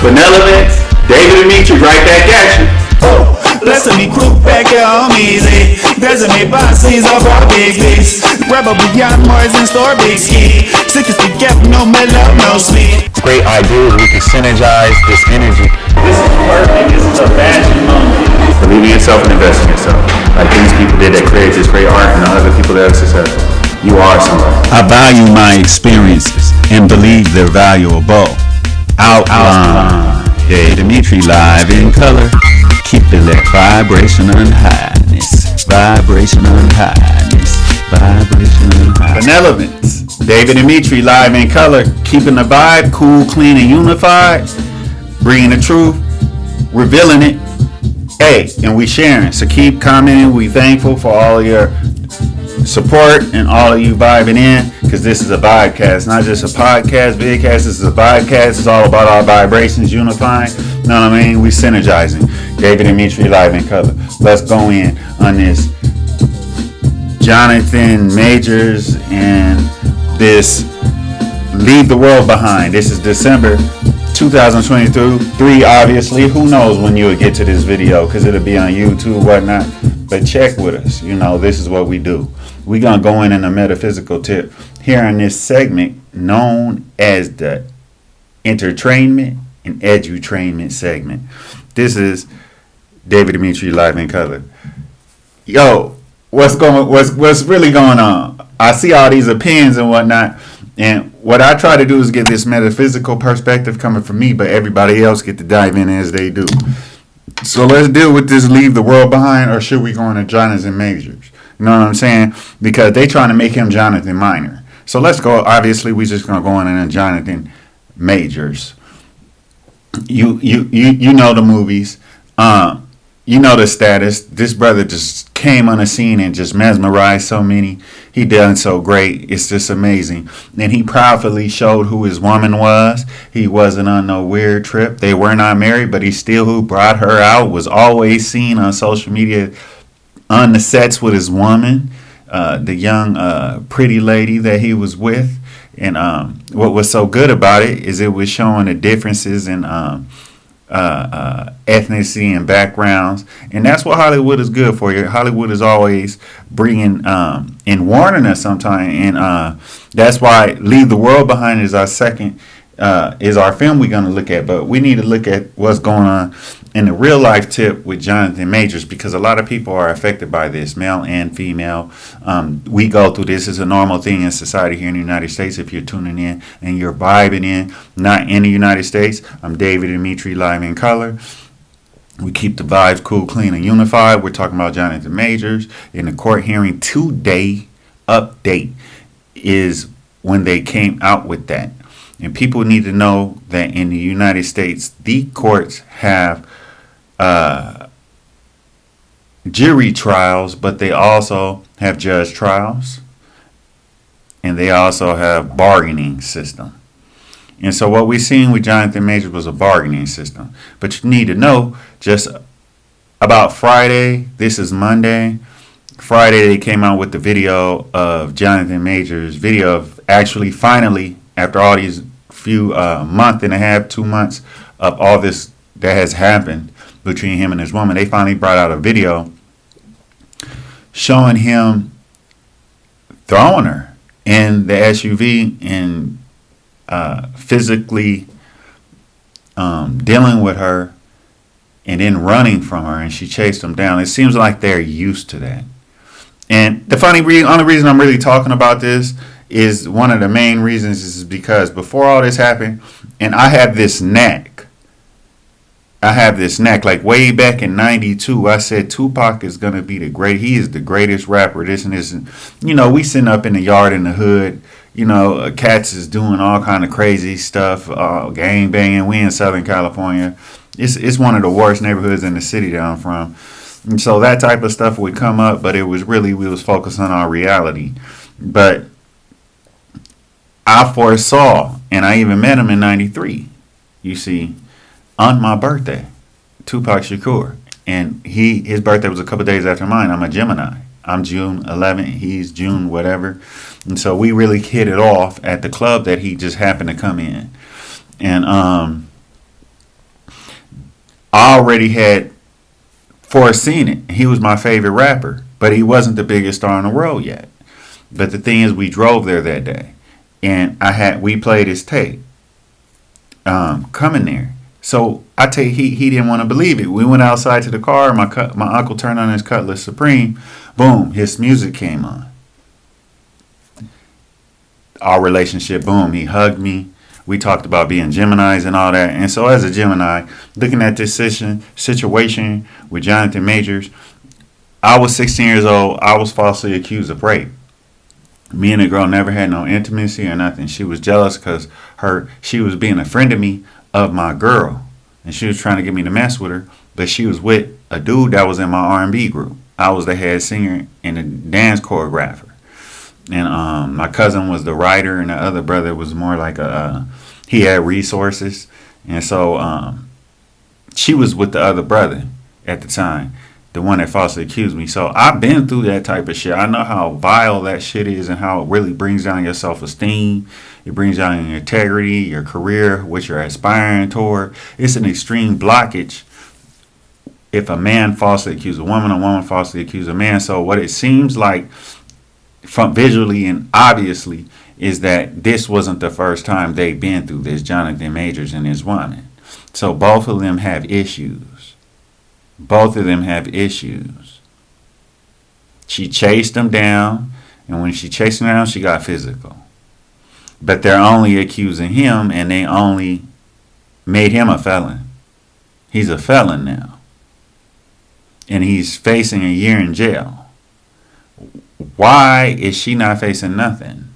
Benevolence, Davidemetri right back at you. Blessing me crew back here on easy. Blessing me bosses of our big beats. Rebel beyond Mars and store big ski. Sick is together, no mellow, no sweet. Great ideas, we can synergize this energy. This is perfect. This is a fashion moment. Believe in yourself and invest in yourself. Like these people did that created this great art and other people that are successful. You are somebody. I value my experiences and believe they're valuable. Outline. Davidemetri live in color. Keeping that vibration and highness. Vibration and highness. Vibration and highness. Benevolence, Davidemetri live in color. Keeping the vibe cool, clean, and unified. Bringing the truth. Revealing it. Hey, and we sharing. So keep commenting. We thankful for all your support and all of you vibing in, because this is a vibecast, not just a podcast, vidcast. This is a vibecast. It's all about our vibrations unifying. You know what I mean? We synergizing. Davidemetri live in color. Let's go in on this Jonathan Majors and this Leave the World Behind. This is December 2023. Obviously, who knows when you will get to this video, because it'll be on YouTube, whatnot. But check with us. You know, this is what we do. We're going to go in a metaphysical tip here in this segment known as the Entertrainment and Edutrainment segment. This is Davidemetri live in color. Yo, what's really going on? I see all these opinions and whatnot, and what I try to do is get this metaphysical perspective coming from me, but everybody else get to dive in as they do. So let's deal with this Leave the World Behind, or should we go into Jonathan Majors? You know what I'm saying? Because they trying to make him Jonathan Minor. So let's go. Obviously, we just gonna go into Jonathan Majors. You know the movies. You know the status. This brother just came on the scene and just mesmerized so many. He done so great. It's just amazing. And he proudly showed who his woman was. He wasn't on no weird trip. They were not married, but he still who brought her out, was always seen on social media on the sets with his woman, the young pretty lady that he was with. And what was so good about it is it was showing the differences in ethnicity and backgrounds, and that's what Hollywood is good for. You, Hollywood is always bringing and warning us sometimes, and that's why Leave the World Behind is our second, is our film we're going to look at. But we need to look at what's going on in the real life tip with Jonathan Majors, because a lot of people are affected by this, male and female. We go through this. It's a normal thing in society here in the United States. If you're tuning in and you're vibing in, not in the United States, I'm Davidemetri live in color. We keep the vibes cool, clean, and unified. We're talking about Jonathan Majors. In the court hearing today, update is when they came out with that. And people need to know that in the United States, the courts have jury trials, but they also have judge trials, and they also have bargaining system. And so what we're seeing with Jonathan Majors was a bargaining system. But you need to know, just about Friday, this is Monday, Friday they came out with the video of Jonathan Majors' video of actually finally, after all these few month and a half, 2 months of all this that has happened between him and his woman, they finally brought out a video showing him throwing her in the SUV and physically dealing with her and then running from her, and she chased him down. It seems like they're used to that. And the only reason I'm really talking about this is one of the main reasons is because before all this happened, and I have this knack, like way back in 92, I said Tupac is going to be he is the greatest rapper, this and this. And, you know, we sitting up in the yard in the hood, you know, cats is doing all kind of crazy stuff, gang banging. We in Southern California. It's one of the worst neighborhoods in the city that I'm from. And so that type of stuff would come up, but it was really, we was focused on our reality. But I foresaw, and I even met him in 93, you see, on my birthday, Tupac Shakur. And his birthday was a couple days after mine. I'm a Gemini. I'm June 11th. He's June whatever. And so we really hit it off at the club that he just happened to come in. And I already had foreseen it. He was my favorite rapper, but he wasn't the biggest star in the world yet. But the thing is, we drove there that day, and we played his tape coming there. So I tell you, he didn't want to believe it. We went outside to the car. My uncle turned on his Cutlass Supreme. Boom, his music came on. Our relationship, boom, he hugged me. We talked about being Geminis and all that. And so as a Gemini, looking at this situation with Jonathan Majors, I was 16 years old. I was falsely accused of rape. Me and the girl never had no intimacy or nothing. She was jealous because she was being a friend of me of my girl. And she was trying to get me to mess with her. But she was with a dude that was in my R&B group. I was the head singer and the dance choreographer. And my cousin was the writer, and the other brother was more like he had resources. And so she was with the other brother at the time, the one that falsely accused me. So I've been through that type of shit. I know how vile that shit is and how it really brings down your self-esteem. It brings down your integrity, your career, what you're aspiring toward. It's an extreme blockage if a man falsely accuses a woman falsely accuses a man. So what it seems like from visually and obviously is that this wasn't the first time they've been through this, Jonathan Majors and his woman. So both of them have issues. Both of them have issues. She chased him down, and when she chased him down, she got physical. But they're only accusing him, and they only made him a felon. He's a felon now. And he's facing a year in jail. Why is she not facing nothing?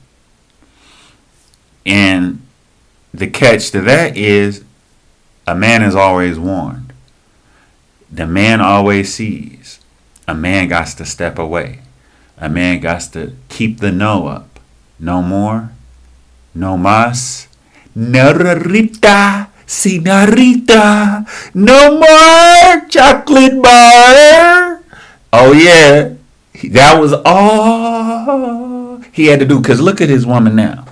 And the catch to that is a man is always warned. The man always sees. A man got to step away. A man got to keep the no up. No more. No más. Narita. Senorita. No more chocolate bar. Oh yeah. That was all he had to do. Because look at his woman now.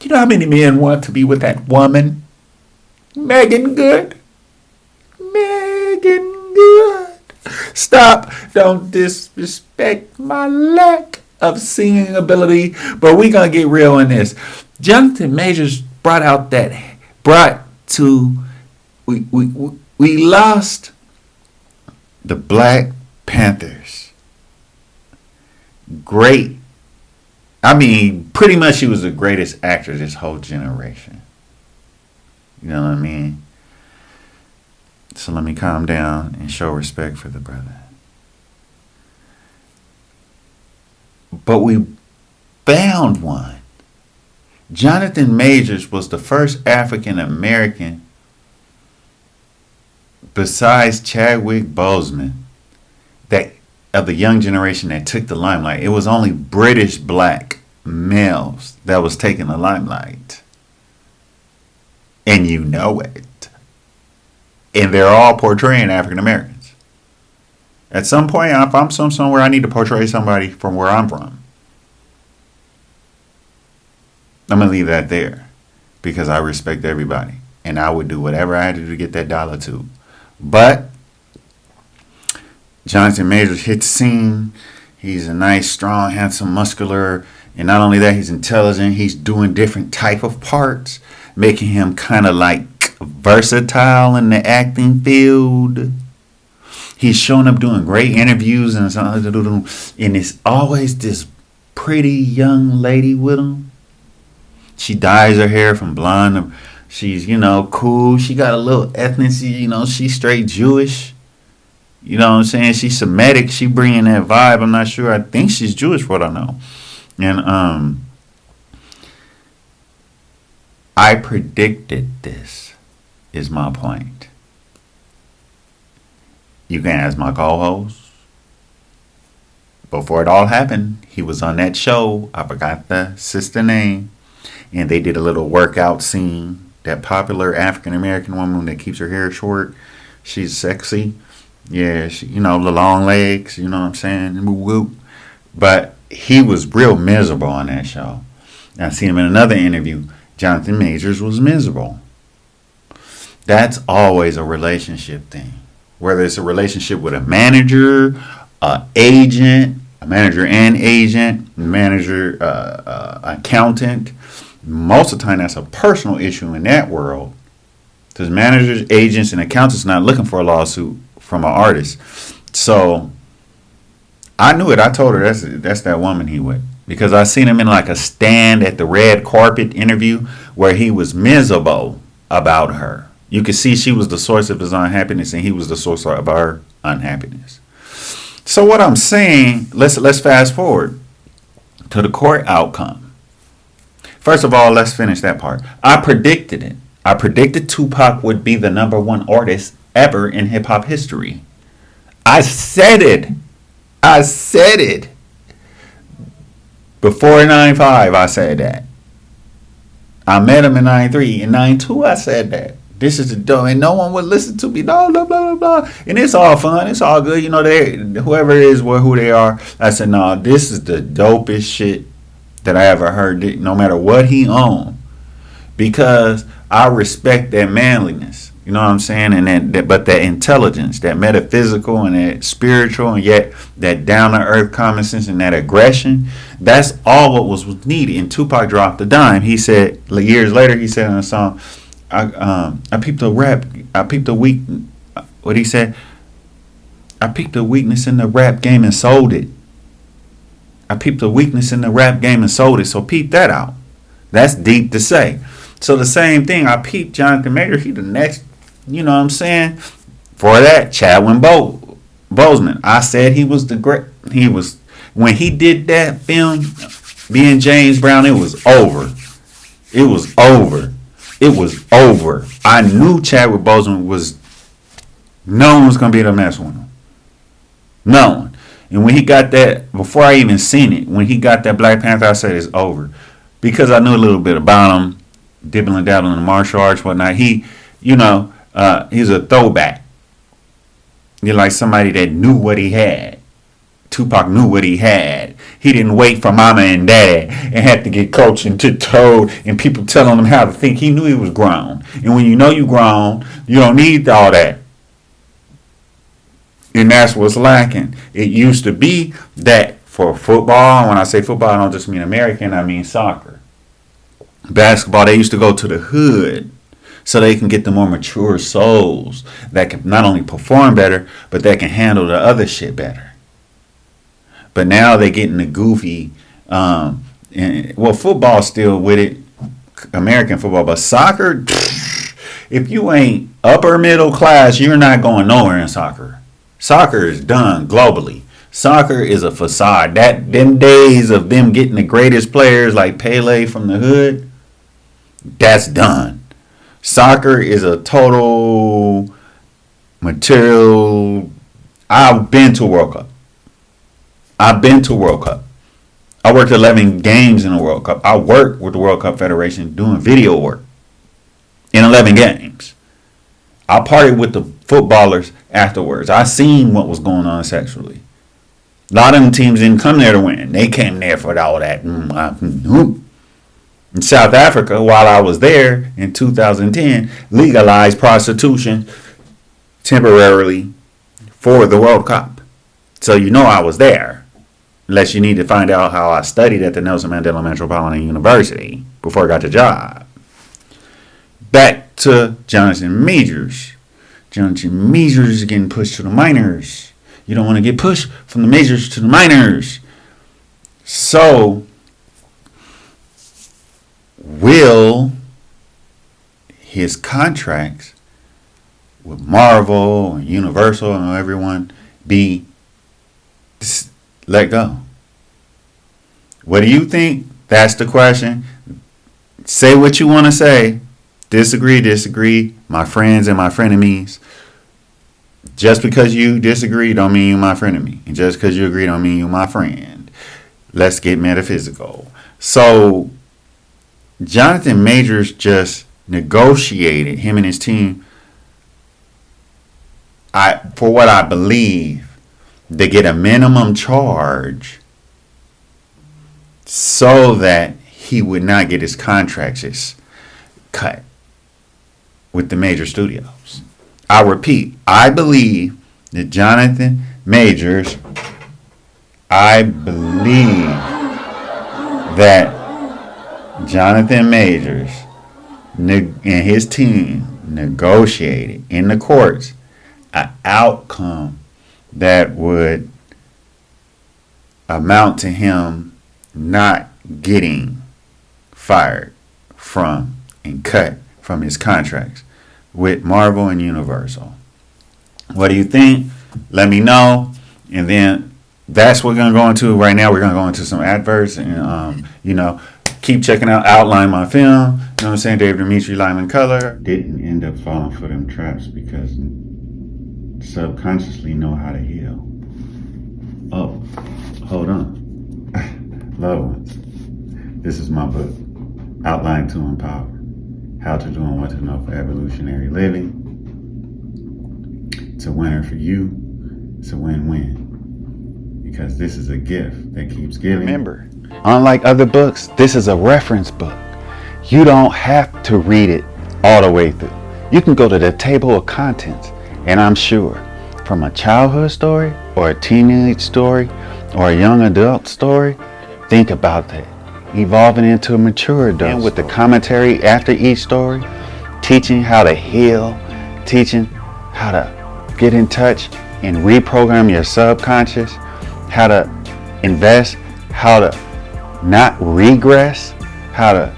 You know how many men want to be with that woman? Megan Good. Megan Good. Stop. Don't disrespect my lack of singing ability. But we're going to get real in this. Jonathan Majors we lost the Black Panthers. Great. I mean, pretty much she was the greatest actor this whole generation. You know what I mean? So let me calm down and show respect for the brother. But we found one. Jonathan Majors was the first African American besides Chadwick Boseman that of the young generation that took the limelight. It was only British black males that was taking the limelight. And you know it. And they're all portraying African Americans. At some point, if I'm somewhere, I need to portray somebody from where I'm from. I'm going to leave that there because I respect everybody. And I would do whatever I had to do to get that dollar too. But Jonathan Majors hit the scene. He's a nice, strong, handsome, muscular. And not only that, he's intelligent. He's doing different type of parts, making him kind of like versatile in the acting field. He's showing up doing great interviews and it's always this pretty young lady with him. She dyes her hair from blonde. She's, cool. She got a little ethnicity, she's straight Jewish. You know what I'm saying? She's Semitic. She bringing that vibe. I'm not sure. I think she's Jewish, for what I know. And I predicted this, is my point. You can ask my co-host. Before it all happened, he was on that show. I forgot the sister name. And they did a little workout scene. That popular African-American woman that keeps her hair short. She's sexy. Yeah, she, the long legs. You know what I'm saying? But he was real miserable on that show. I seen him in another interview. Jonathan Majors was miserable. That's always a relationship thing. Whether it's a relationship with a manager, a manager and agent, manager, accountant. Most of the time, that's a personal issue in that world. Because managers, agents, and accountants are not looking for a lawsuit from an artist. So I knew it. I told her that's that woman he with. Because I seen him in like a stand at the red carpet interview where he was miserable about her. You could see she was the source of his unhappiness and he was the source of her unhappiness. So what I'm saying, let's fast forward to the court outcome. First of all, let's finish that part. I predicted it. I predicted Tupac would be the #1 artist ever in hip hop history. I said it. I said it. Before 95, I said that. I met him in 93. In 92, I said that. This is the dope, and no one would listen to me. No, blah, blah, blah, blah. And it's all fun. It's all good. You know, whoever it is, who they are. I said, no, this is the dopest shit that I ever heard, no matter what he owned. Because I respect that manliness. You know what I'm saying? And but that intelligence, that metaphysical and that spiritual, and yet that down-to-earth common sense and that aggression, that's all what was needed. And Tupac dropped the dime. He said, years later, he said in a song, I peeped the rap. I peeped the weak. What he said? I peeped the weakness in the rap game and sold it. I peeped the weakness in the rap game and sold it. So peep that out. That's deep to say. So the same thing. I peeped Jonathan Major. He the next. You know what I'm saying? For that, Chadwick Boseman. I said he was the great. He was when he did that film, being James Brown. It was over. It was over. It was over. I knew Chadwick Boseman was. No one was gonna be able to mess with him. No one. And when he got that, before I even seen it, when he got that Black Panther, I said it's over, because I knew a little bit about him, dipping and dabbling in the martial arts, whatnot. He, he's a throwback. You're like somebody that knew what he had. Tupac knew what he had. He didn't wait for mama and dad and had to get coached and told and people telling him how to think. He knew he was grown. And when you know you grown, you don't need all that. And that's what's lacking. It used to be that for football, and when I say football, I don't just mean American, I mean soccer. Basketball, they used to go to the hood so they can get the more mature souls that can not only perform better, but that can handle the other shit better. But now they getting the goofy, football still with it, American football, but soccer, if you ain't upper middle class, you're not going nowhere in soccer. Soccer is done globally. Soccer is a facade. Them days of them getting the greatest players like Pele from the hood, that's done. Soccer is a total material. I've been to World Cup. I worked 11 games in the World Cup. I worked with the World Cup Federation doing video work in 11 games. I partied with the footballers afterwards. I seen what was going on sexually. A lot of them teams didn't come there to win. They came there for all that. In South Africa, while I was there in 2010, legalized prostitution temporarily for the World Cup. So you know I was there. Unless you need to find out how I studied at the Nelson Mandela Metropolitan University before I got the job. Back to Jonathan Majors. Jonathan Majors is getting pushed to the minors. You don't want to get pushed from the majors to the minors. So, will his contracts with Marvel and Universal and everyone be let go? What do you think? That's the question. Say what you want to say. Disagree. My friends and my frenemies. Just because you disagree don't mean you my frenemy. And just because you agree don't mean you my friend. Let's get metaphysical. So, Jonathan Majors just negotiated, him and his team, for what I believe, they get a minimum charge so that he would not get his contracts cut. with the major studios. I repeat, I believe that Jonathan Majors, I believe that Jonathan Majors and his team negotiated in the courts an outcome that would amount to him not getting fired from and cut from his contracts with Marvel and Universal. What do you think? Let me know. And then that's what we're going to go into right now. We're going to go into some adverts and, keep checking out Outline My Film. You know what I'm saying? Davidemetri, Live in Color. Didn't end up falling for them traps because subconsciously know how to heal. Oh, hold on. Loved ones. This is my book, Outline to Empower. How to Do and What to Know for Evolutionary Living. It's a winner for you. It's a win-win. Because this is a gift that keeps giving. Remember, unlike other books, this is a reference book. You don't have to read it all the way through. You can go to the table of contents, and I'm sure from a childhood story or a teenage story or a young adult story, think about that. Evolving into a mature adult. And with the commentary after each story, teaching how to heal, teaching how to get in touch and reprogram your subconscious, how to invest, how to not regress, how to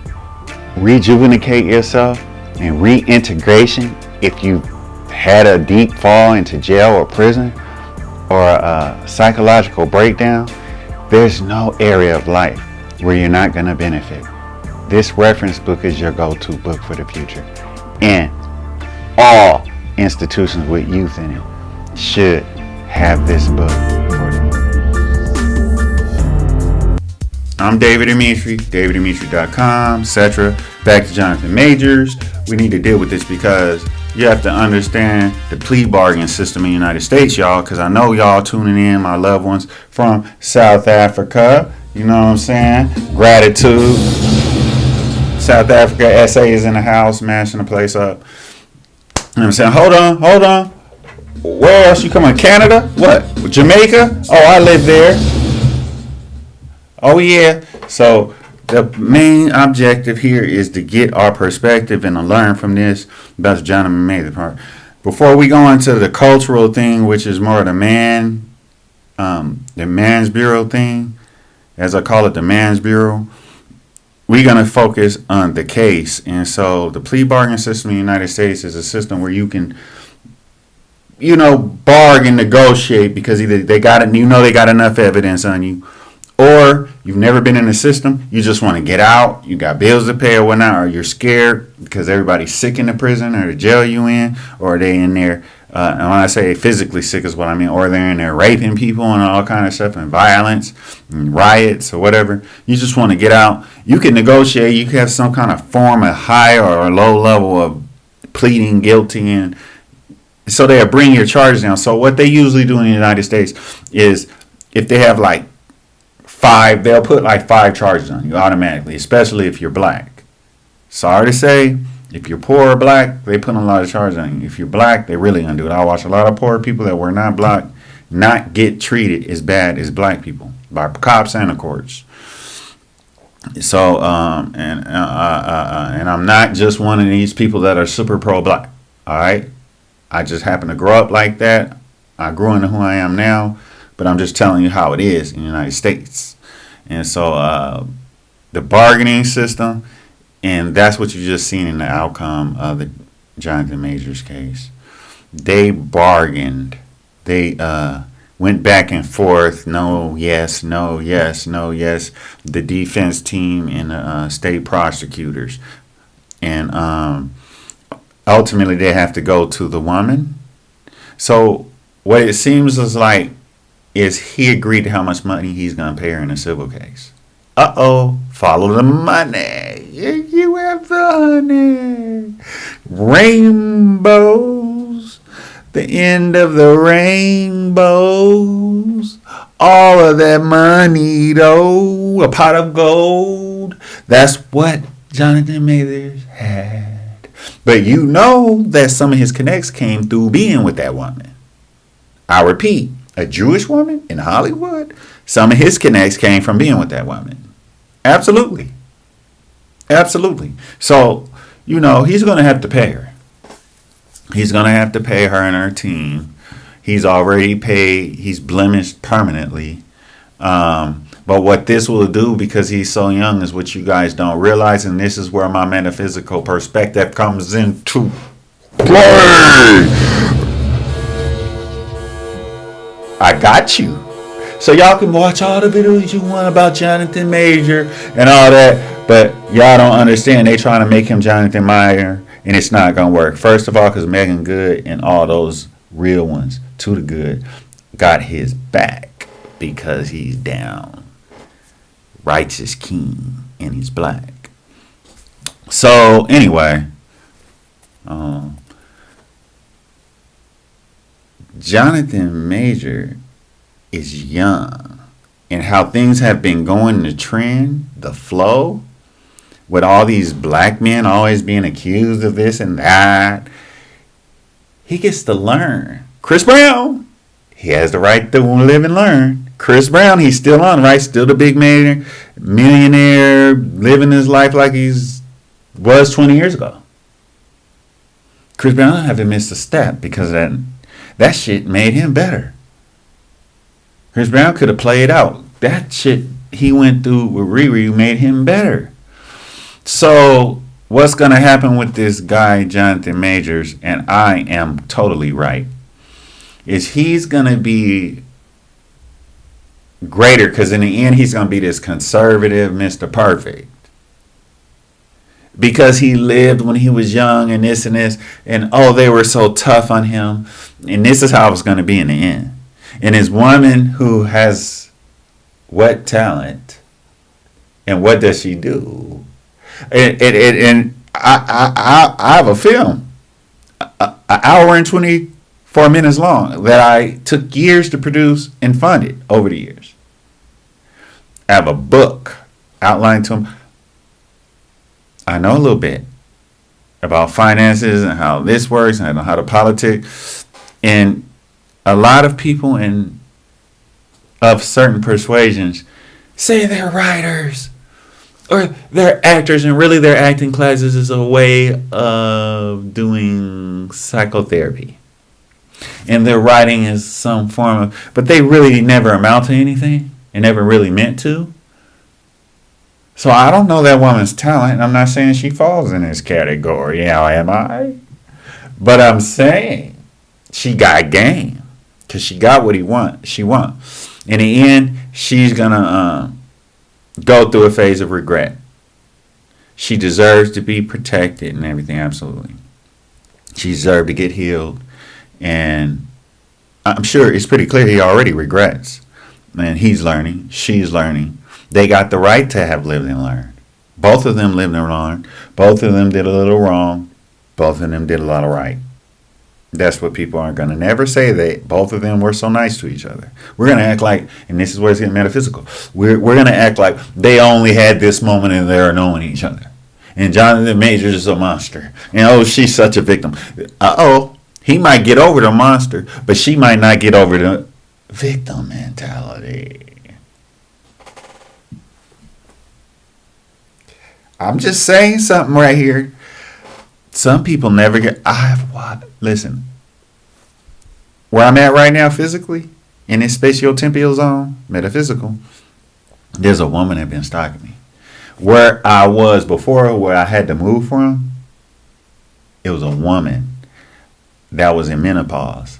rejuvenate yourself, and reintegration if you had a deep fall into jail or prison or a psychological breakdown. There's no area of life where you're not going to benefit. This reference book is your go-to book for the future. And all institutions with youth in it should have this book for them. I'm Davidemetri, Davidemetri.com, etc. Back to Jonathan Majors. We need to deal with this because you have to understand the plea bargaining system in the United States, y'all, because I know y'all tuning in, my loved ones from South Africa. You know what I'm saying? Gratitude. South Africa, SA is in the house, mashing the place up. You know what I'm saying? Hold on. Where else you coming? Canada? What? Jamaica? Oh, I live there. Oh, yeah. So the main objective here is to get our perspective and to learn from this. That's Jonathan Majors part. Before we go into the cultural thing, which is more the man's bureau thing, as I call it, the man's bureau, we're going to focus on the case. And so the plea bargaining system in the United States is a system where you can, bargain, negotiate, because either they got it, they got enough evidence on you, or you've never been in the system, you just want to get out, you got bills to pay or whatnot, or you're scared because everybody's sick in the prison or the jail you in, or they in there, and when I say physically sick is what I mean, or they're in there raping people and all kind of stuff and violence and riots or whatever. You just want to get out. You can negotiate. You can have some kind of form of high or low level of pleading guilty, and so they'll bring your charges down. So what they usually do in the United States is if they have like 5, they'll put like 5 charges on you automatically, especially if you're black. Sorry to say, if you're poor or black, they put a lot of charges on you. If you're black, they really gonna do it. I watch a lot of poor people that were not black not get treated as bad as black people by cops and the courts. So and I'm not just one of these people that are super pro-black. All right, I just happen to grow up like that. I grew into who I am now, but I'm just telling you how it is in the United States. And so the bargaining system, and that's what you just seen in the outcome of the Jonathan Majors case. They bargained. They went back and forth. No, yes, no, yes, no, yes. The defense team and the state prosecutors. And ultimately they have to go to the woman. So what it seems is he agreed to how much money he's going to pay her in a civil case. Follow the money. You have the honey. Rainbows. The end of the rainbows. All of that money, though. A pot of gold. That's what Jonathan Majors had. But you know that some of his connects came through being with that woman. I repeat, a Jewish woman in Hollywood, some of his connects came from being with that woman. Absolutely. Absolutely. So, you know, he's going to have to pay her. He's going to have to pay her and her team. He's already paid. He's blemished permanently. But what this will do, because he's so young, is what you guys don't realize. And this is where my metaphysical perspective comes into play. I got you. So y'all can watch all the videos you want about Jonathan Major and all that. But y'all don't understand. They trying to make him Jonathan Meyer. And it's not going to work. First of all, because Megan Good and all those real ones, to the good, got his back because he's down. Righteous king, and he's black. So anyway, Jonathan Major is young, and how things have been going, the trend, the flow, with all these black men always being accused of this and that, he gets to learn. Chris Brown, he has the right to live and learn. Chris Brown, he's still on, right? Still the big millionaire, living his life like was 20 years ago. Chris Brown haven't missed a step because that shit made him better. Chris Brown could have played out. That shit he went through with Riri made him better. So what's going to happen with this guy, Jonathan Majors, and I am totally right, is he's going to be greater, because in the end he's going to be this conservative Mr. Perfect, because he lived when he was young and this, and oh, they were so tough on him, and this is how it's going to be in the end. And his woman who has what talent, and what does she do? And I have a film, an hour and 24 minutes long, that I took years to produce and funded over the years. I have a book outlined to him. I know a little bit about finances and how this works and how to politics. And a lot of people of certain persuasions say they're writers or they're actors, and really their acting classes is a way of doing psychotherapy. And their writing is some form of, but they really never amount to anything and never really meant to. So I don't know that woman's talent. I'm not saying she falls in this category. How am I? But I'm saying she got game, because she got what she wants. In the end, she's gonna go through a phase of regret. She deserves to be protected and everything. Absolutely, she deserves to get healed. And I'm sure it's pretty clear he already regrets. And he's learning. She's learning. They got the right to have lived and learned. Both of them lived and learned. Both of them did a little wrong. Both of them did a lot of right. That's what people aren't going to never say, that both of them were so nice to each other. We're going to act like, and this is where it's getting metaphysical, we're going to act like they only had this moment and they're knowing each other. And Jonathan Majors is a monster. And oh, she's such a victim. He might get over the monster, but she might not get over the victim mentality. I'm just saying something right here. Some people never get. Listen, where I'm at right now physically, in this spatiotemporal zone, metaphysical, there's a woman that been stalking me. Where I was before, where I had to move from, it was a woman that was in menopause,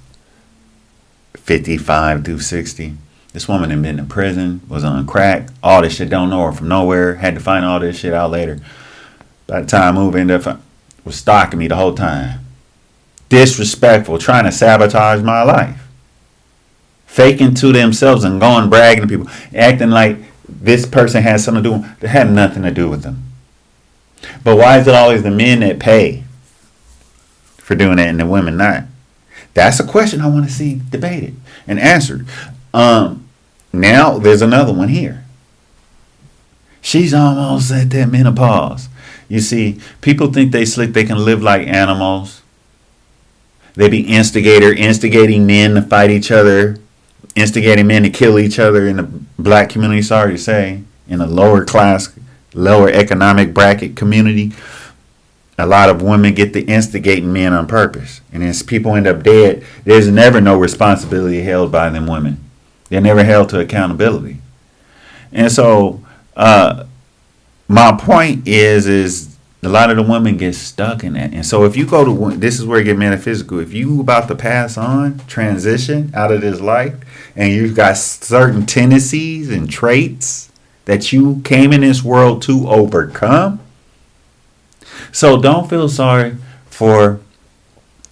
55 through 60. This woman had been in prison, was on crack, all this shit, don't know her from nowhere, had to find all this shit out later. By the time I moved, ended up was stalking me the whole time. Disrespectful, trying to sabotage my life. Faking to themselves and going bragging to people, acting like this person has something to do with them. It had nothing to do with them. But why is it always the men that pay for doing that and the women not? That's a question I want to see debated and answered. Now there's another one here. She's almost at that menopause. You see, people think they slick, they can live like animals. They be instigating men to fight each other, instigating men to kill each other in the black community, sorry to say, in a lower class, lower economic bracket community. A lot of women get to instigating men on purpose. And as people end up dead, there's never no responsibility held by them women. They're never held to accountability. And so my point is a lot of the women get stuck in that. And so if you go to, this is where it get metaphysical. If you about to pass on, transition out of this life, and you've got certain tendencies and traits that you came in this world to overcome. So don't feel sorry for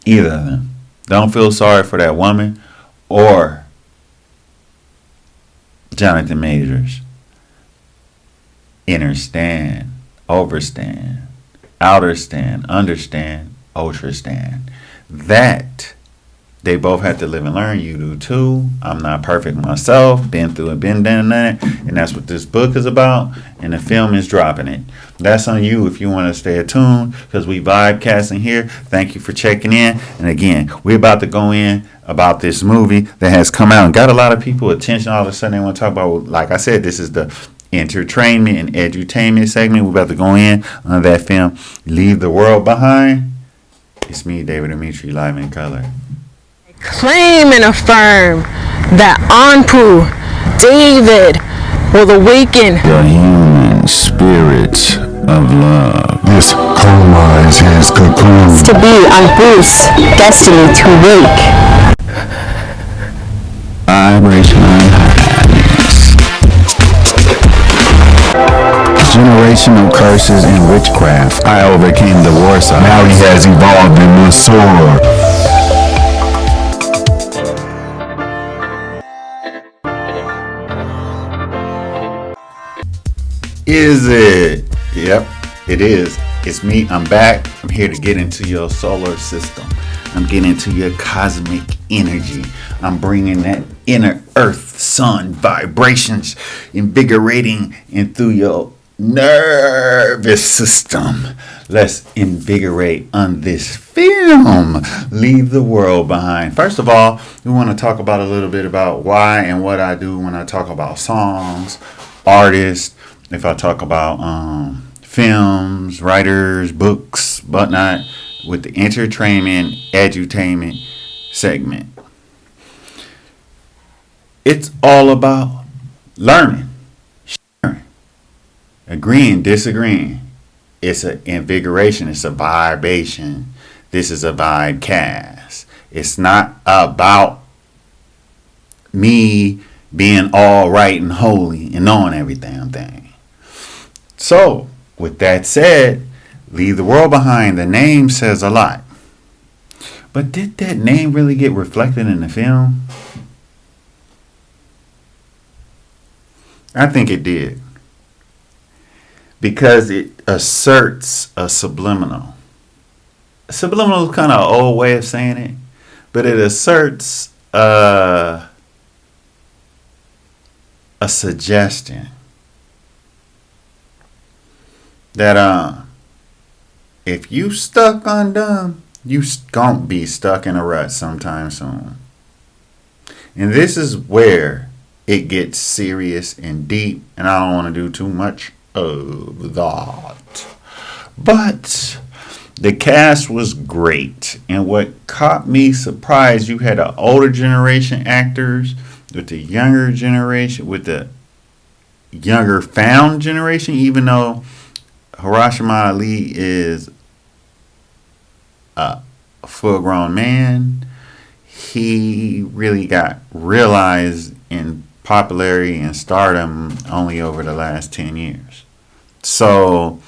either of them. Don't feel sorry for that woman or Jonathan Majors. Understand, overstand, outerstand, understand, ultrastand. That they both have to live and learn. You do too. I'm not perfect myself. Been through it, been done that. And that's what this book is about. And the film is dropping it. That's on you if you want to stay attuned, because we vibe casting here. Thank you for checking in. And again, we're about to go in about this movie that has come out and got a lot of people attention. All of a sudden they want to talk about, like I said, this is the entertainment and edutainment segment. We're about to go in on that film, Leave the World Behind. It's me, Davidemetri, live in color. Claim and affirm that Anpu, David, will awaken The human spirit of love. This coma is his cocoon. to be Anpu's destiny to wake. Vibration unhappiness. Generational curses and witchcraft. I overcame the war side. Now he has evolved into a sword. Is it? Yep, it is. It's me. I'm back. I'm here to get into your solar system. I'm getting into your cosmic energy. I'm bringing that inner earth, sun vibrations, invigorating in through your nervous system. Let's invigorate on this film, Leave the World Behind. First of all, we want to talk about a little bit about why and what I do when I talk about songs, artists, if I talk about films, writers, books, whatnot, with the entertainment, edutainment segment. It's all about learning, sharing, agreeing, disagreeing. It's an invigoration. It's a vibration. This is a vibe cast. It's not about me being all right and holy and knowing every damn thing. So, with that said, Leave the World Behind. The name says a lot. But did that name really get reflected in the film? I think it did. Because it asserts a subliminal. A subliminal is kind of an old way of saying it. But it asserts a suggestion. That if you stuck on dumb, you gon' be stuck in a rut sometime soon. And this is where it gets serious and deep, and I don't want to do too much of that. But the cast was great, and what caught me surprised, you had the older generation actors with the younger generation, with the younger found generation, even though Hiroshima Ali is a full-grown man. He really got realized in popularity and stardom only over the last 10 years. So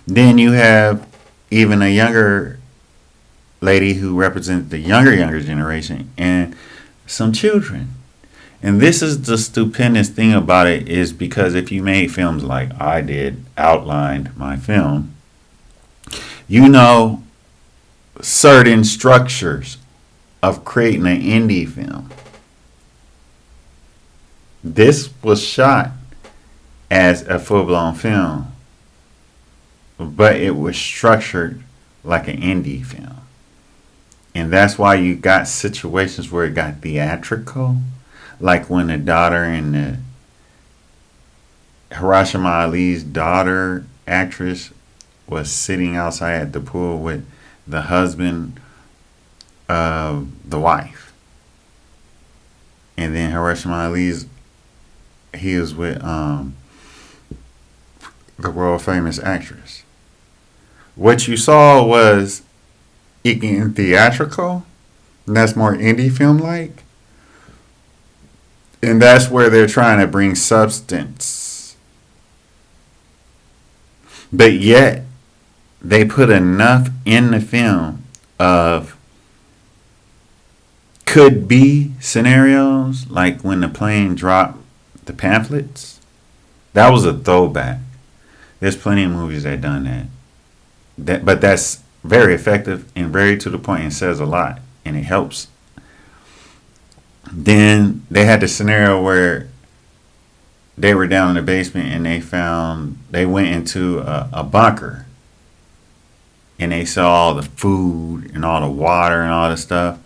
then you have even a younger lady who represents the younger generation and some children. And this is the stupendous thing about it, is because if you made films like I did, outlined my film, you know certain structures of creating an indie film. This was shot as a full-blown film. but it was structured like an indie film. And that's why you got situations where it got theatrical, like when the daughter and the Hiroshima Ali's daughter actress was sitting outside at the pool with the husband of the wife. And then Hiroshima Ali's, he was with the world famous actress. What you saw was it getting theatrical, and that's more indie film like. And that's where they're trying to bring substance. But yet, they put enough in the film of could be scenarios, like when the plane dropped the pamphlets. That was a throwback. There's plenty of movies that done that. But that's very effective and very to the point and says a lot, and it helps. Then they had the scenario where they were down in the basement and they went into a bunker, and they saw all the food and all the water and all the stuff.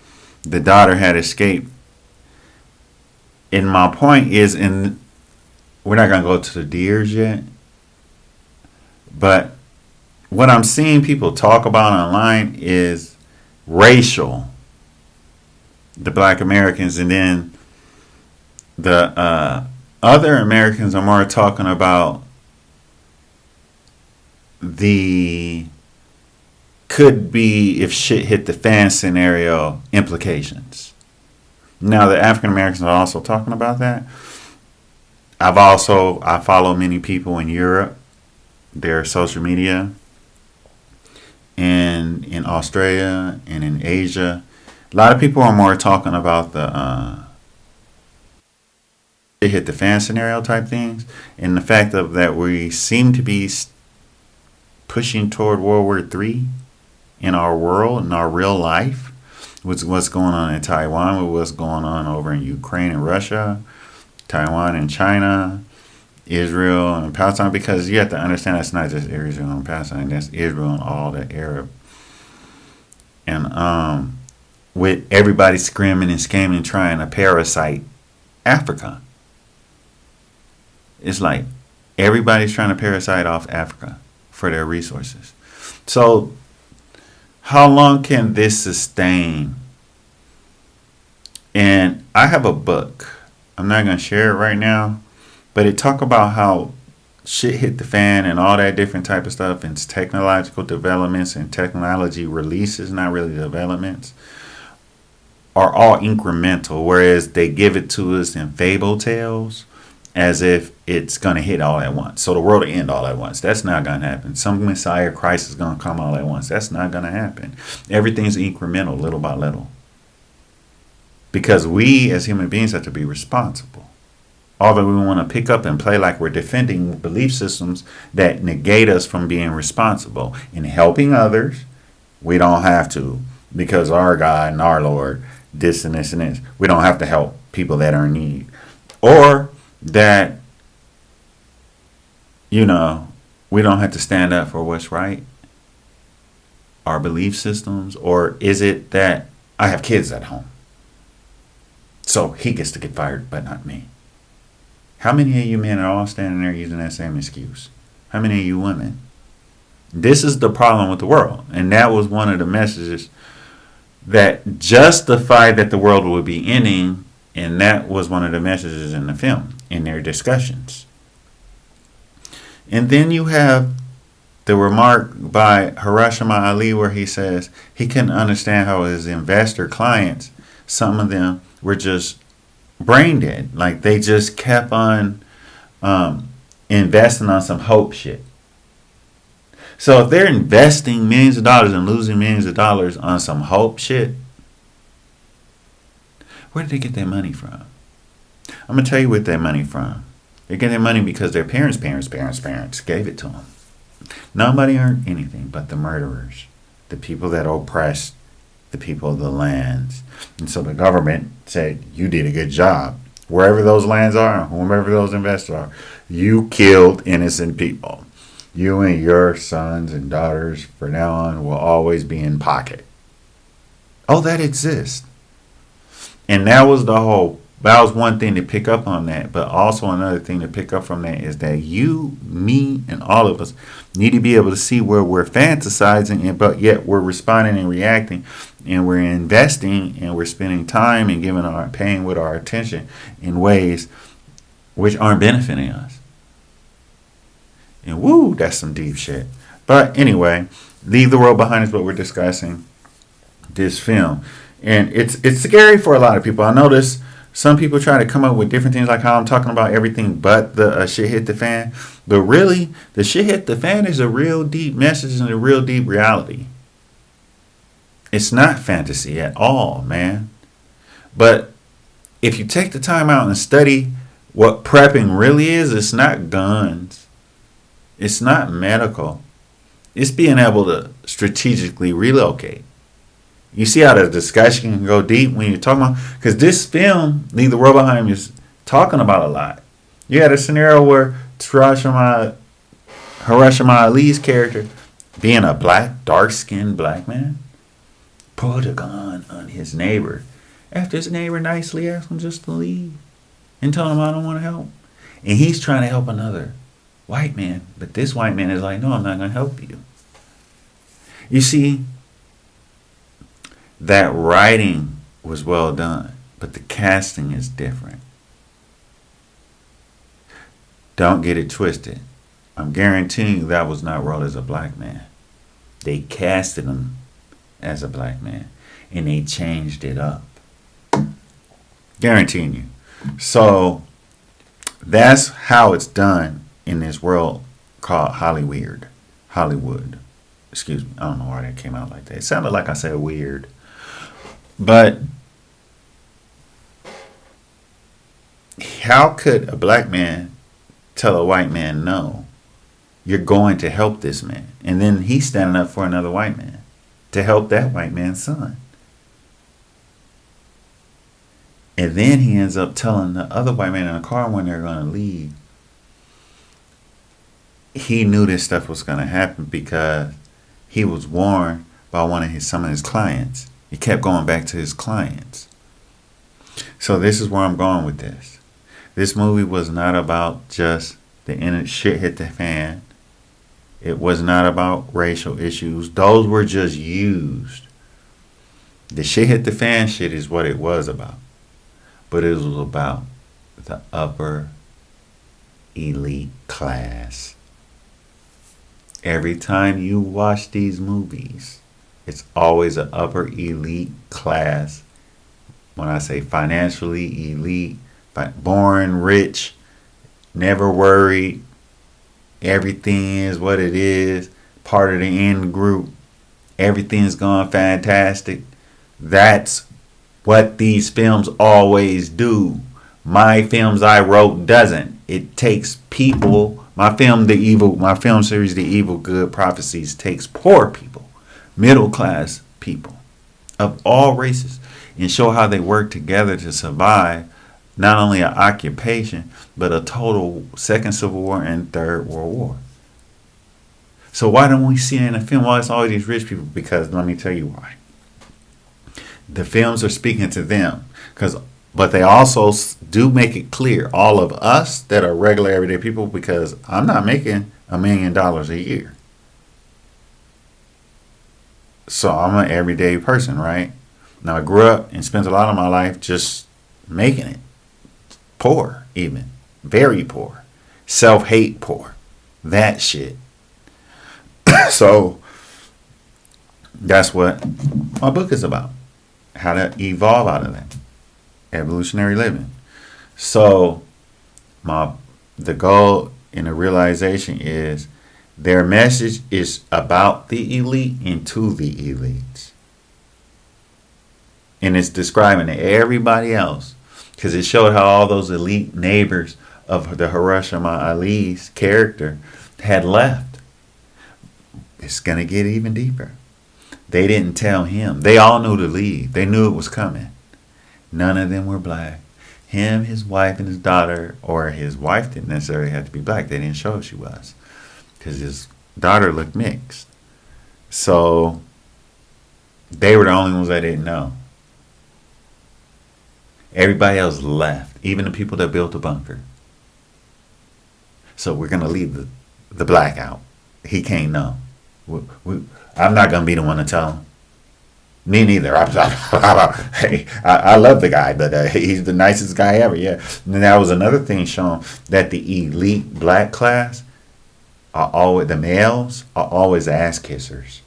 The daughter had escaped. And my point is, we're not going to go to the deers yet, but what I'm seeing people talk about online is racial, the black Americans, and then the other Americans are more talking about the could be if shit hit the fan scenario implications. Now the African Americans are also talking about that. I follow many people in Europe, their social media, and in Australia and in Asia. A lot of people are more talking about the it hit the fan scenario type things, and the fact of that we seem to be pushing toward World War III in our world, in our real life, with what's going on in Taiwan, with what's going on over in Ukraine and Russia, Taiwan and China, Israel and Palestine, because you have to understand that's not just Israel and Palestine, that's Israel and all the Arab. And with everybody screaming and scheming, trying to parasite Africa. It's like everybody's trying to parasite off Africa for their resources. So how long can this sustain? And I have a book. I'm not going to share it right now, but it talk about how shit hit the fan and all that different type of stuff, and technological developments and technology releases, not really developments, are all incremental, whereas they give it to us in fable tales as if it's going to hit all at once. So the world will end all at once. That's not going to happen. Some Messiah Christ is going to come all at once. That's not going to happen. Everything's incremental, little by little. Because we as human beings have to be responsible. Although we want to pick up and play like we're defending belief systems that negate us from being responsible in helping others, we don't have to, because our God and our Lord, this and this and this. We don't have to help people that are in need. Or that, we don't have to stand up for what's right, our belief systems. Or is it that I have kids at home, so he gets to get fired, but not me? How many of you men are all standing there using that same excuse? How many of you women? This is the problem with the world. And that was one of the messages that justified that the world would be ending. And that was one of the messages in the film, in their discussions. And then you have the remark by Hiroshima Ali where he says he couldn't understand how his investor clients, some of them were just brain dead. Like they just kept on investing on some hope shit. So if they're investing millions of dollars and losing millions of dollars on some hope shit, where did they get their money from? I'm going to tell you where their money from. They get their money because their parents gave it to them. Nobody earned anything but the murderers, the people that oppressed the people of the lands. And so the government said, you did a good job. Wherever those lands are, whomever those investors are, you killed innocent people. You and your sons and daughters from now on will always be in pocket. Oh, that exists. And that was one thing to pick up on that. But also another thing to pick up from that is that you, me, and all of us need to be able to see where we're fantasizing, but yet we're responding and reacting, and we're investing, and we're spending time and paying with our attention in ways which aren't benefiting us. And woo, that's some deep shit. But anyway, Leave the World Behind is what we're discussing. This film, and it's scary for a lot of people. I notice some people try to come up with different things, like how I'm talking about everything but the shit hit the fan. But really, the shit hit the fan is a real deep message and a real deep reality. It's not fantasy at all, man. But if you take the time out and study what prepping really is, it's not guns. It's not medical. It's being able to strategically relocate. You see how the discussion can go deep when you're talking about, because this film, Leave the World Behind, is talking about a lot. You had a scenario where Hiroshima Ali's character, being a dark-skinned black man, pulled a gun on his neighbor after his neighbor nicely asked him just to leave and told him, I don't want to help. And he's trying to help another white man, but this white man is like, no, I'm not going to help you. You see, that writing was well done, but the casting is different. Don't get it twisted. I'm guaranteeing you that was not wrote as a black man. They casted him as a black man, and they changed it up. Guaranteeing you. So that's how it's done in this world called Hollywood. Excuse me. I don't know why that came out like that. It sounded like I said weird. But how could a black man tell a white man, no, you're going to help this man? And then he's standing up for another white man to help that white man's son. And then he ends up telling the other white man in the car when they're going to leave. He knew this stuff was going to happen because he was warned by some of his clients. He kept going back to his clients. So this is where I'm going with this. This movie was not about just the internet shit hit the fan. It was not about racial issues. Those were just used. The shit hit the fan shit is what it was about. But it was about the upper elite class. Every time you watch these movies, it's always an upper elite class. When I say financially elite, born rich, never worried, everything is what it is, part of the in group, everything's going fantastic. That's what these films always do. My films I wrote doesn't. It takes people. My film series, The Evil Good Prophecies, takes poor people, middle class people of all races, and show how they work together to survive not only an occupation, but a total Second Civil War and Third World War. So why don't we see it in a film? Well, it's always these rich people, because let me tell you why. The films are speaking to them, but they also do make it clear, all of us that are regular everyday people, because I'm not making $1 million a year. So I'm an everyday person, right? Now I grew up and spent a lot of my life just making it. Poor, even. Very poor. Self-hate poor. That shit. So that's what my book is about. How to evolve out of that. Evolutionary living. So the goal and the realization is their message is about the elite and to the elites. And it's describing to everybody else, because it showed how all those elite neighbors of the Hiroshima Ali's character had left. It's going to get even deeper. They didn't tell him. They all knew to leave. They knew it was coming. None of them were black. Him, his wife, and his daughter, or his wife didn't necessarily have to be black. They didn't show she was. because his daughter looked mixed. So they were the only ones that didn't know. Everybody else left, even the people that built the bunker. So we're going to leave the black out. He can't know. I'm not going to be the one to tell him. Me neither. Hey, I love the guy, but he's the nicest guy ever. Yeah. And that was another thing shown, that the elite black class are always, the males are always ass kissers.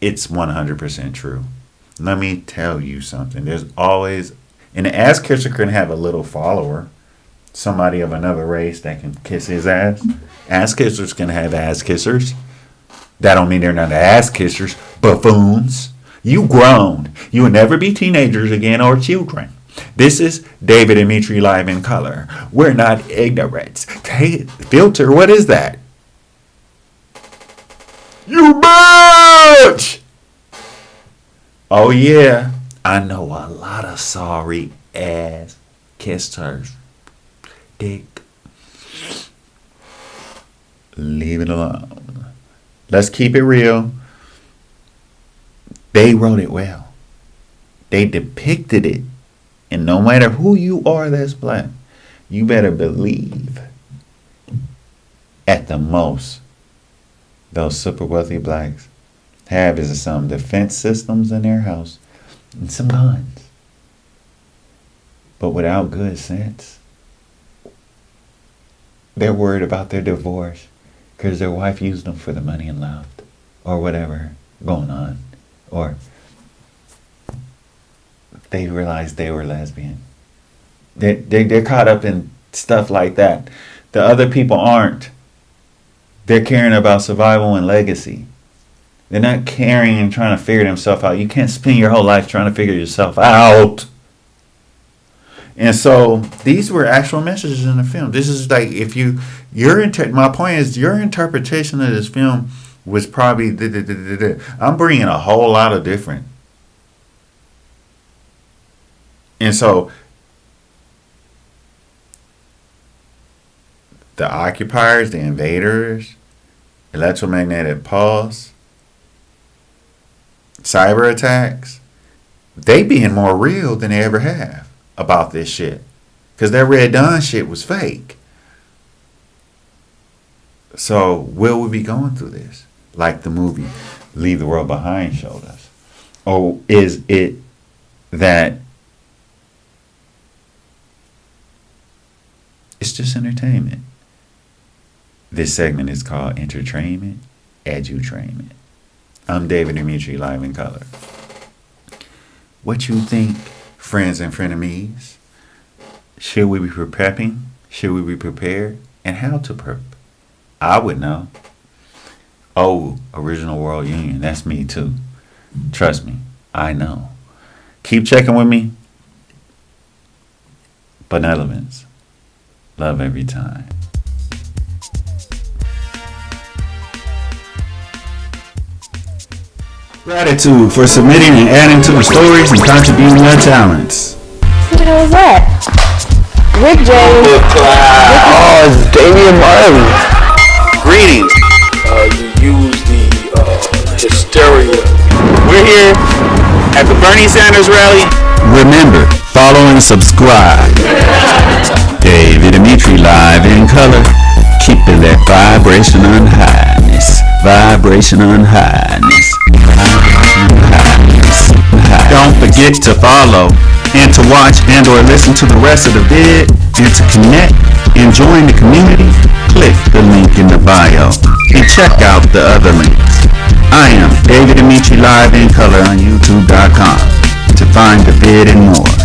It's 100% true. Let me tell you something. There's always, and the ass kisser can have a little follower, somebody of another race that can kiss his ass. Ass kissers can have ass kissers. That don't mean they're not ass kissers. Buffoons. You grown. You will never be teenagers again or children. This is Davidemetri live in color. We're not ignorant. Filter, what is that? You bitch! Oh yeah, I know a lot of sorry ass kissers. Dick. Leave it alone. Let's keep it real. They wrote it well. They depicted it. And no matter who you are that's black, you better believe at the most those super wealthy blacks have is some defense systems in their house and some guns. But without good sense, they're worried about their divorce because their wife used them for the money and left, or whatever going on, or they realized they were lesbian. They're caught up in stuff like that. The other people aren't. They're caring about survival and legacy. They're not caring and trying to figure themselves out. You can't spend your whole life trying to figure yourself out. And so these were actual messages in the film. This is like, if my point is, your interpretation of this film was probably, I'm bringing a whole lot of different. And so the occupiers, the invaders, electromagnetic pulse, cyber attacks, they being more real than they ever have about this shit. Because that Red Dawn shit was fake. So will we be going through this? Like the movie Leave the World Behind showed us? Or is it that it's just entertainment? This segment is called Entertrainment, EDUTRAINMENT. I'm Davidemetri, live in color. What you think, friends and frenemies? Should we be prepping? Should we be prepared? And how to prep? I would know. Oh, Original World Union, that's me too. Trust me, I know. Keep checking with me. Benevolence. Love every time. Gratitude for submitting and adding to the stories and contributing your talents. Who the hell is that? Rick James. Oh, it's Damian Marley. Greetings. You use the hysteria. We're here at the Bernie Sanders rally. Remember, follow and subscribe. Davidemetri live in color. Keeping that vibration on highness. Vibration on highness. Don't forget to follow And to watch and or listen to the rest of the vid, and to connect and join the community, click the link in the bio and check out the other links. I am Davidemetri live in color on YouTube.com to find the vid and more.